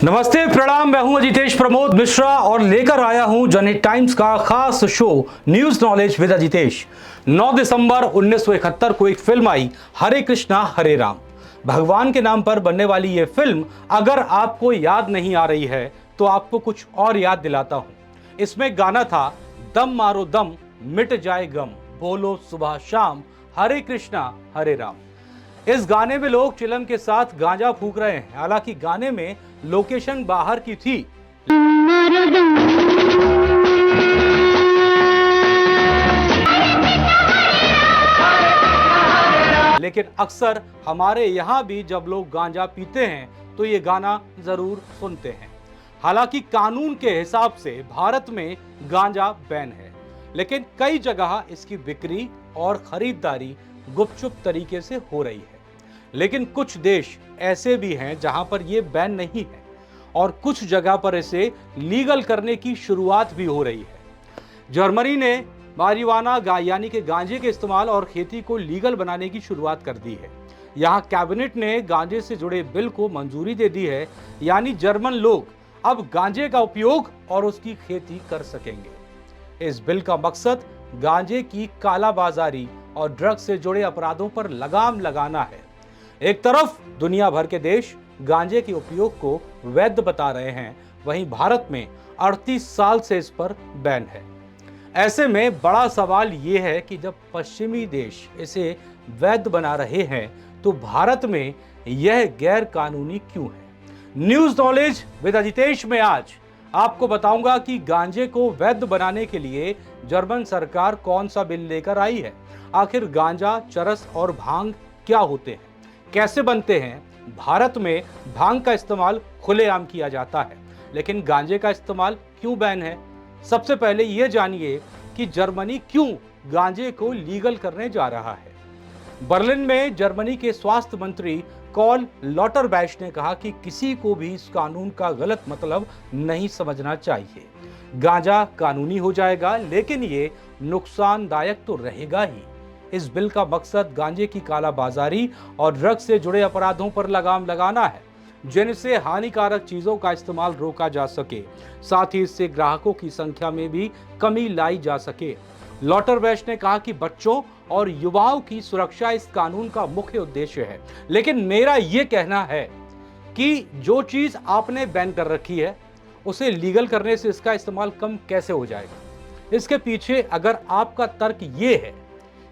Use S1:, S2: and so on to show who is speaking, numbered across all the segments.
S1: नमस्ते, प्रणाम। मैं हूं अजितेश प्रमोद मिश्रा और लेकर आया हूं जनहित टाइम्स का खास show news knowledge with Ajitesh. 9 दिसंबर 1971 को एक फिल्म आई, हरे कृष्णा हरे राम। भगवान के नाम पर बनने वाली यह फिल्म अगर आपको याद नहीं आ रही है तो आपको कुछ और याद दिलाता हूं। इसमें गाना था, दम मारो दम मिट जाए गम, बोलो सुबह शाम हरे कृष्णा हरे राम। इस गाने में लोग चिलम के साथ गांजा फूंक रहे हैं। हालांकि गाने में लोकेशन बाहर की थी, लेकिन अक्सर हमारे यहां भी जब लोग गांजा पीते हैं तो ये गाना जरूर सुनते हैं। हालांकि कानून के हिसाब से भारत में गांजा बैन है, लेकिन कई जगह इसकी बिक्री और खरीदारी गुपचुप तरीके से हो रही है। लेकिन कुछ देश ऐसे भी हैं जहां पर यह बैन नहीं है और कुछ जगह पर इसे लीगल करने की शुरुआत भी हो रही है। जर्मनी ने मारिजुआना यानी कि गांजे के इस्तेमाल और खेती को लीगल बनाने की शुरुआत कर दी है। यहां कैबिनेट ने गांजे से जुड़े बिल को मंजूरी दे दी है, यानी जर्मन लोग अब गांजे का उपयोग और उसकी खेती कर सकेंगे। इस बिल का मकसद गांजे की कालाबाजारी और ड्रग्स से जुड़े अपराधों पर लगाम लगाना है। एक तरफ दुनिया भर के देश गांजे के उपयोग को वैध बता रहे हैं, वहीं भारत में 38 साल से इस पर बैन है। ऐसे में बड़ा सवाल यह है कि जब पश्चिमी देश इसे वैध बना रहे हैं तो भारत में यह गैर कानूनी क्यों है। न्यूज नॉलेज विद अजितेश में आज आपको बताऊंगा कि गांजे को वैध बनाने के लिए जर्मन सरकार कौन सा बिल लेकर आई है। आखिर गांजा, चरस और भांग क्या होते हैं, कैसे बनते हैं। भारत में भांग का इस्तेमाल खुलेआम किया जाता है, लेकिन गांजे का इस्तेमाल क्यों बैन है। सबसे पहले यह जानिए कि जर्मनी क्यों गांजे को लीगल करने जा रहा है। बर्लिन में जर्मनी के स्वास्थ्य मंत्री कार्ल लॉटरबैश ने कहा कि किसी को भी इस कानून का गलत मतलब नहीं समझना चाहिए। गांजा कानूनी हो जाएगा, लेकिन ये नुकसानदायक तो रहेगा ही। इस बिल का मकसद गांजे की कालाबाजारी और ड्रग्स से जुड़े अपराधों पर लगाम लगाना है, जिनसे हानिकारक चीजों का इस्तेमाल रोका जा सके। साथ ही इससे ग्राहकों की संख्या में भी कमी लाई जा सके। लॉटरबैश ने कहा कि बच्चों और युवाओं की सुरक्षा इस कानून का मुख्य उद्देश्य है, लेकिन मेरा यह कहना है कि जो चीज आपने बैन कर रखी है उसे लीगल करने से इसका इस्तेमाल कम कैसे हो जाएगा। इसके पीछे अगर आपका तर्क ये है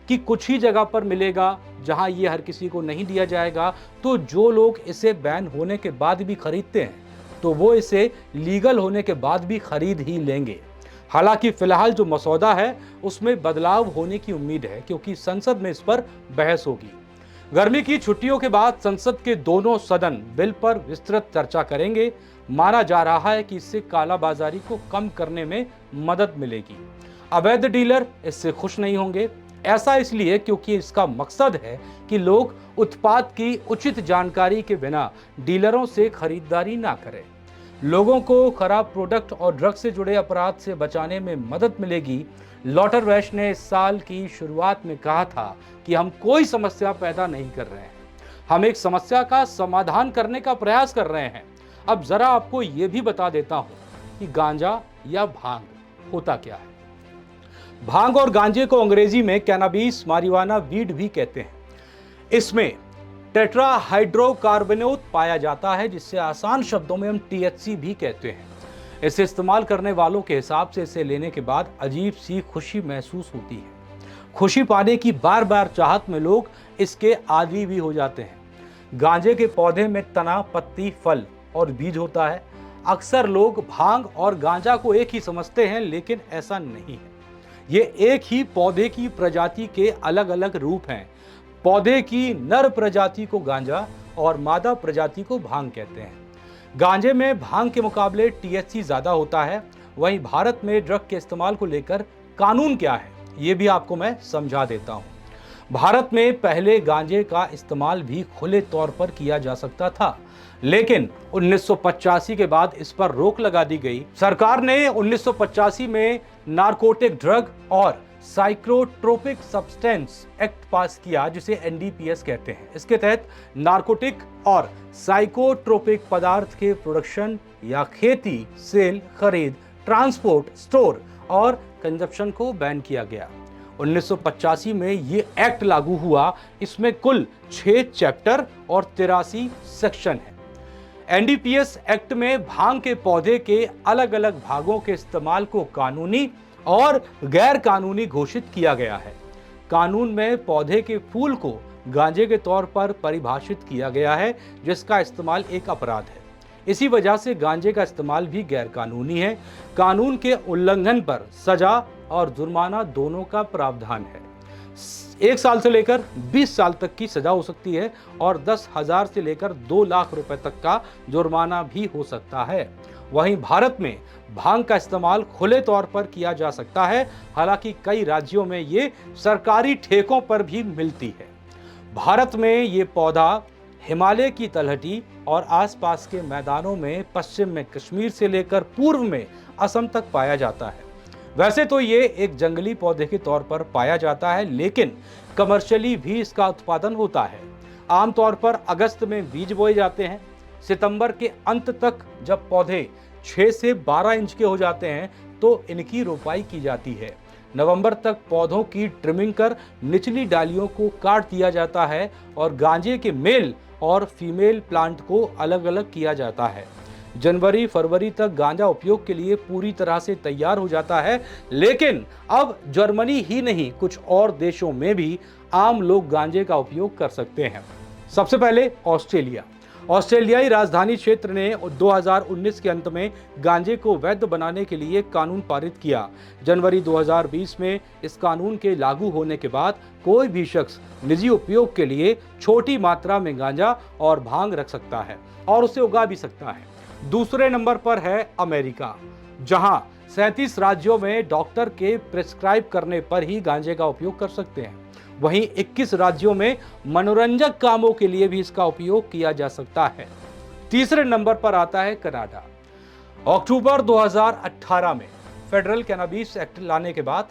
S1: कि कुछ ही जगह पर मिलेगा जहां ये हर किसी को नहीं दिया जाएगा, तो जो लोग इसे बैन होने के बाद भी खरीदते हैं तो वो इसे लीगल होने के बाद भी खरीद ही लेंगे। हालांकि फिलहाल जो मसौदा है उसमें बदलाव होने की उम्मीद है, क्योंकि संसद में इस पर बहस होगी। गर्मी की छुट्टियों के बाद संसद के दोनों सदन बिल पर विस्तृत चर्चा करेंगे। माना जा रहा है कि इससे कालाबाजारी को कम करने में मदद मिलेगी। अवैध डीलर इससे खुश नहीं होंगे। ऐसा इसलिए क्योंकि इसका मकसद है कि लोग उत्पाद की उचित जानकारी के बिना डीलरों से खरीदारी ना करें। लोगों को खराब प्रोडक्ट और ड्रग्स से जुड़े अपराध से बचाने में मदद मिलेगी। लॉटरबैश ने इस साल की शुरुआत में कहा था कि हम कोई समस्या पैदा नहीं कर रहे हैं, हम एक समस्या का समाधान करने का प्रयास कर रहे हैं। अब जरा आपको यह भी बता देता हूं कि गांजा या भांग होता क्या है। भांग और गांजे को अंग्रेजी में कैनाबिस मारिजुआना वीड भी कहते हैं। इसमें टेट्राहाइड्रोकार्बोनेट पाया जाता है, जिससे आसान शब्दों में हम THC भी कहते हैं। इसे इस्तेमाल करने वालों के हिसाब से इसे लेने के बाद अजीब सी खुशी महसूस होती है। खुशी पाने की बार बार चाहत में लोग इसके आदी भी हो जाते हैं। गांजे के पौधे में तना, पत्ती, फल और बीज होता है। अक्सर लोग भांग और गांजा को एक ही समझते हैं, लेकिन ऐसा नहीं है। ये एक ही पौधे की प्रजाति के अलग अलग रूप हैं। पौधे की नर प्रजाति को गांजा और मादा प्रजाति को भांग कहते हैं। गांजे में भांग के मुकाबले THC ज्यादा होता है। वहीं भारत में ड्रग के इस्तेमाल को लेकर कानून क्या है, ये भी आपको मैं समझा देता हूं। भारत में पहले गांजे का इस्तेमाल भी खुले तौर पर किया जा सकता था, लेकिन 1985 के बाद इस पर रोक लगा दी गई। सरकार ने 1985 में नारकोटिक ड्रग और साइकोट्रोपिक सब्सटेंस एक्ट पास किया, जिसे एनडीपीएस कहते हैं। इसके तहत नारकोटिक और साइकोट्रोपिक पदार्थ के प्रोडक्शन या खेती, सेल, खरीद, ट्रांसपोर्ट, स्टोर और कंजप्शन को बैन किया गया। 1985 में ये एक्ट लागू हुआ। इसमें कुल 6 चैप्टर और 83 सेक्शन हैं। एनडीपीएस एक्ट में भांग के पौधे के अलग अलग भागों के इस्तेमाल को कानूनी और गैर कानूनी घोषित किया गया है। कानून में पौधे के फूल को गांजे के तौर पर परिभाषित किया गया है, जिसका इस्तेमाल एक अपराध है। इसी वजह से गांजे का इस्तेमाल भी गैर कानूनी है। कानून के उल्लंघन पर सजा और जुर्माना दोनों का प्रावधान है। 1 साल से लेकर 20 साल तक की सजा हो सकती है और 10,000 से लेकर 2 लाख रुपए तक का जुर्माना भी हो सकता है। वहीं भारत में भांग का इस्तेमाल खुले तौर पर किया जा सकता है। हालांकि कई राज्यों में ये सरकारी ठेकों पर भी मिलती है। भारत में ये पौधा हिमालय की तलहटी और आसपास के मैदानों में पश्चिम में कश्मीर से लेकर पूर्व में असम तक पाया जाता है। वैसे तो ये एक जंगली पौधे के तौर पर पाया जाता है, लेकिन कमर्शियली भी इसका उत्पादन होता है। आमतौर पर अगस्त में बीज बोए जाते हैं। सितंबर के अंत तक जब पौधे 6 से 12 इंच के हो जाते हैं तो इनकी रोपाई की जाती है। नवंबर तक पौधों की ट्रिमिंग कर निचली डालियों को काट दिया जाता है और गांजे के मेल और फीमेल प्लांट को अलग अलग किया जाता है। जनवरी फरवरी तक गांजा उपयोग के लिए पूरी तरह से तैयार हो जाता है, लेकिन अब जर्मनी ही नहीं, कुछ और देशों में भी आम लोग गांजे का उपयोग कर सकते हैं। सबसे पहले ऑस्ट्रेलियाई राजधानी क्षेत्र ने 2019 के अंत में गांजे को वैध बनाने के लिए कानून पारित किया। जनवरी 2020 में इस कानून के लागू होने के बाद कोई भी शख्स निजी उपयोग के लिए छोटी मात्रा में गांजा और भांग रख सकता है और उसे उगा भी सकता है। दूसरे नंबर पर है अमेरिका, जहां 37 राज्यों में डॉक्टर के प्रिस्क्राइब करने पर ही गांजे का उपयोग कर सकते हैं। वहीं 21 राज्यों में मनोरंजक कामों के लिए भी इसका उपयोग किया जा सकता है। तीसरे नंबर पर आता है कनाडा। अक्टूबर 2018 में फेडरल कैनबिस एक्ट लाने के बाद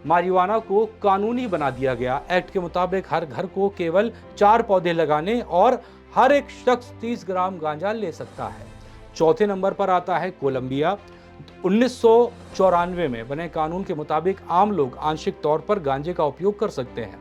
S1: मारिजुआना को कानूनी बना दिया गया। एक्ट के मुताबिक हर घर को केवल 4 पौधे लगाने और हर एक शख्स 30 ग्राम गांजा ले सकता है। चौथे नंबर पर आता है कोलंबिया। 1994 में बने कानून के मुताबिक आम लोग आंशिक तौर पर गांजे का उपयोग कर सकते हैं।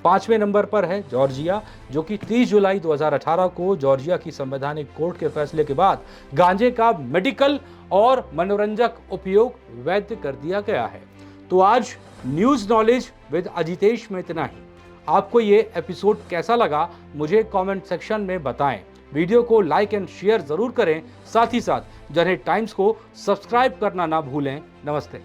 S1: 5वें नंबर पर है जॉर्जिया, जो कि 30 जुलाई 2018 को जॉर्जिया की संवैधानिक कोर्ट के फैसले के बाद गांजे का मेडिकल और मनोरंजक उपयोग वैध कर दिया गया है। तो आज न्यूज नॉलेज विद अजितेश में इतना ही। आपको ये एपिसोड कैसा लगा मुझे कमेंट सेक्शन में बताएं। वीडियो को लाइक एंड शेयर जरूर करें। साथ ही साथ जनहित टाइम्स को सब्सक्राइब करना ना भूलें। नमस्ते।